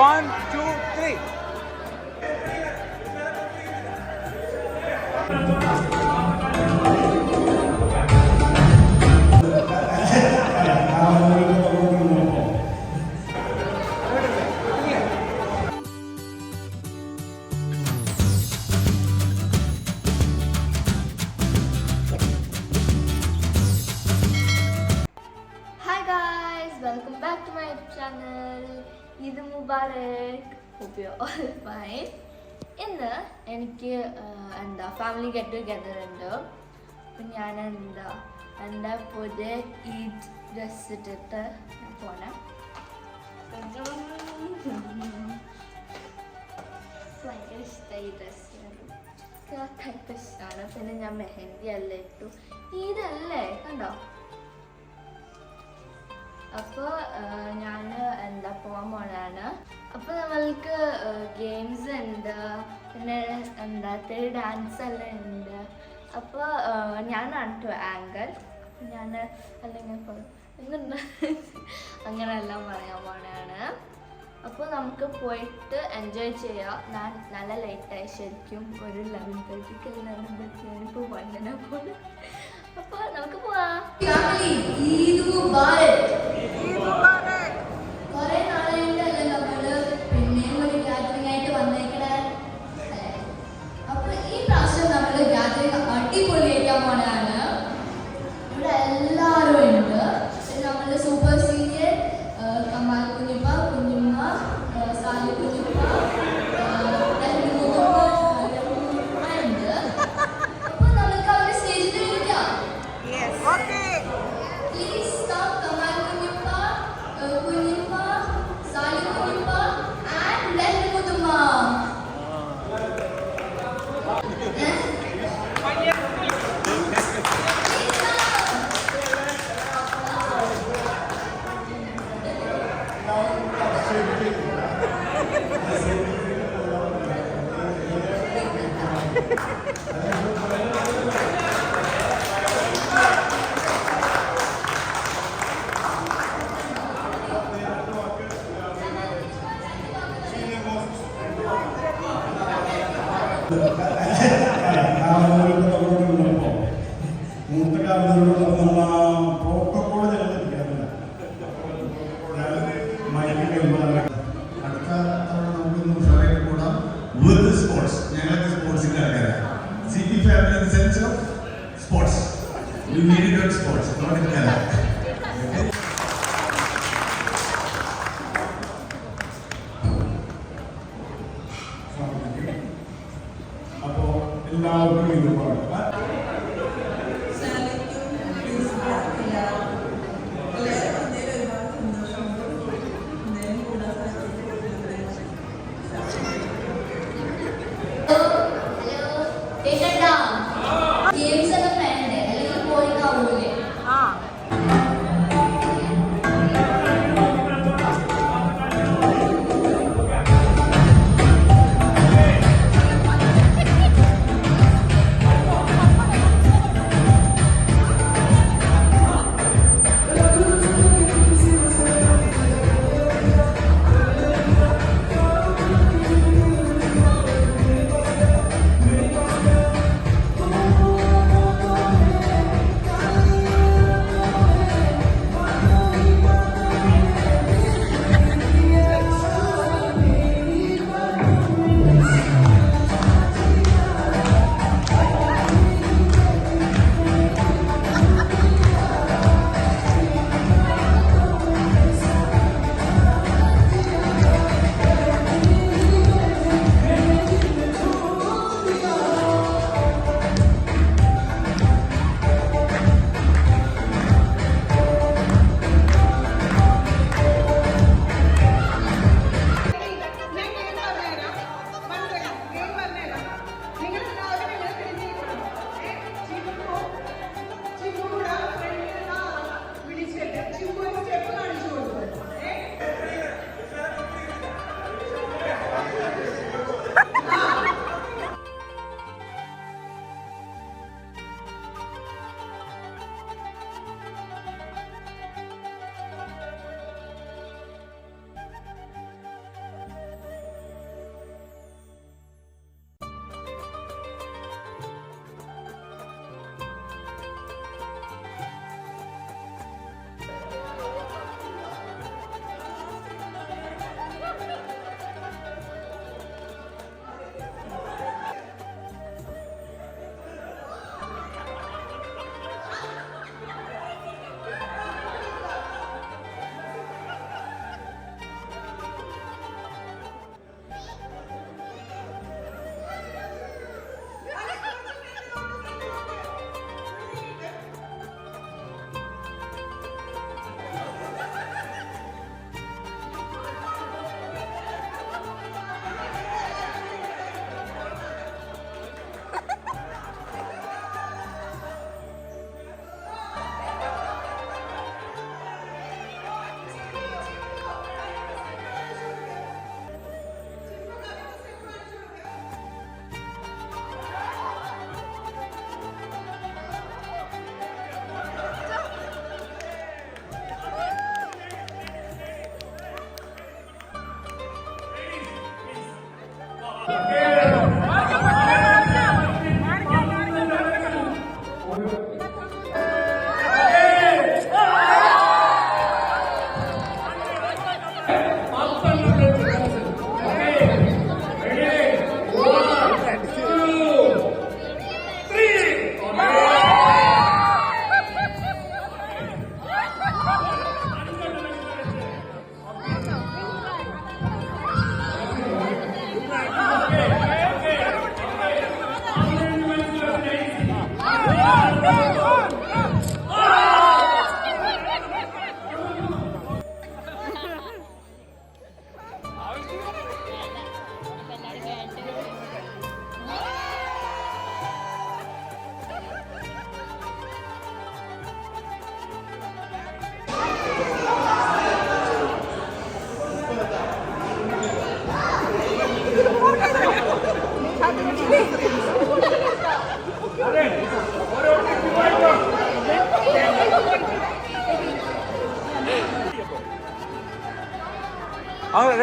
1, 2, 3. Welcome back to my YouTube channel. Eid Mubarak. Hope you're all fine. ഇന്ന് എനിക്ക് family get together ഉണ്ട്. അപ്പം ഞാൻ എൻ്റെ പുതിയ ഈദ് ഡ്രസ് ഇട്ടിട്ട് പോണേ. ഭയങ്കര ഇഷ്ടമായി ഡ്രസ്സ്, ടൈപ്പ് ഇഷ്ടമാണ്. പിന്നെ ഞാൻ മെഹന്തി എല്ലാം ഇട്ടു. ഈദല്ലേ കണ്ടോ. അപ്പോൾ ഞാൻ പോകാൻ പോണാണ്. അപ്പോൾ നമ്മൾക്ക് ഗെയിംസ് ഉണ്ട്, പിന്നെ ഡാൻസ് എല്ലാം ഉണ്ട്. അപ്പോൾ ഞാനാണ് ടു ആങ്കർ. ഞാൻ അല്ലെങ്കിൽ അങ്ങനെയെല്ലാം പറയാൻ പോണാണ്. അപ്പോൾ നമുക്ക് പോയിട്ട് എൻജോയ് ചെയ്യാം. ഞാൻ നല്ല ലേറ്റായി, ശരിക്കും ഒരു 11:30 ഞാനിപ്പോൾ വണ്ടന പോലെ. അപ്പോൾ നമുക്ക് പോവാം. കുറേ നാളായിട്ടല്ലേ നമ്മള് പിന്നെയും ഒരു ഗാദറിംഗ് ആയിട്ട് വന്നേക്കണേ. അപ്പൊ ഈ പ്രാവശ്യം നമ്മള് ഗാദറിംഗ് അടിപൊളിയാക്കാൻ പോണാണ്. ഇവിടെ എല്ലാവരും ഉണ്ട്. നമ്മള് super senior, Kamal Kunhippa, കുഞ്ഞുമ്മ, Sally Kunhippa, ഉണ്ട്. അപ്പൊ നമുക്ക് അവരുടെ സ്റ്റേജിൽ വിളിക്കാം. Please stop Kamal Kunyippa, Kunyippa, Sali Kunyippa and Rehn Mudumma. Protocol അടുത്ത തവണ നമുക്കൊന്ന് ഉഷാറായിട്ട് കൂടാം. വെറുതെ സ്പോർട്സ്, ഞങ്ങളൊക്കെ സ്പോർട്സിന്റെ ആൾക്കാരാണ്. CP family in the sense of sports. We made it on sports, not in Kerala. അപ്പോൾ എല്ലാവർക്കും ഇത് പാടാം. ഗെയിംസ് എല്ലാം വേണ്ടേ, അല്ലെങ്കിൽ ബോറിംഗ് ആവൂലേ?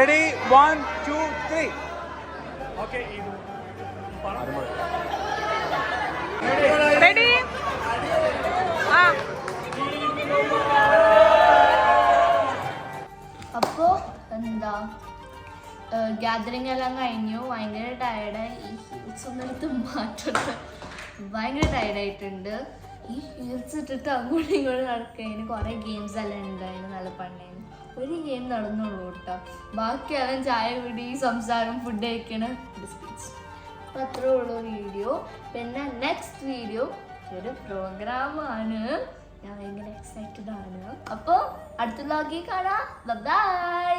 Ready? 1, 2, 3. Okay. Ready? അപ്പോൾ എന്താ ഗ്യാതറിങ് എല്ലാം കഴിഞ്ഞു. ഭയങ്കര ടയർഡായി. ഈ ഹീൽസ് ഒന്നും എടുത്ത് മാറ്റണം. ഭയങ്കര ടയർഡായിട്ടുണ്ട്. ഈ ഹീൽസ് ഇട്ടിട്ട് അങ്ങോട്ടും ഇങ്ങോട്ടും നടക്കുന്നതിന് കുറേ ഗെയിംസ് എല്ലാം ഉണ്ടായിരുന്നു. നല്ല പണ്ടായിരുന്നു. ഒരു ഗെയിം നടന്നുള്ളൂ കേട്ടോ. ബാക്കിയെല്ലാം ചായ കുടി, സംസാരം, ഫുഡ് കഴിക്കണ, ബിസ്ക്കറ്റ്സ്. അപ്പോൾ അത്രേ ഉള്ളൂ വീഡിയോ. പിന്നെ നെക്സ്റ്റ് വീഡിയോ ഒരു പ്രോഗ്രാമാണ്. ഞാൻ ഭയങ്കര എക്സൈറ്റഡ് ആണ്. അപ്പോൾ അടുത്ത വ്ലോഗിൽ കാണാം. ബൈ.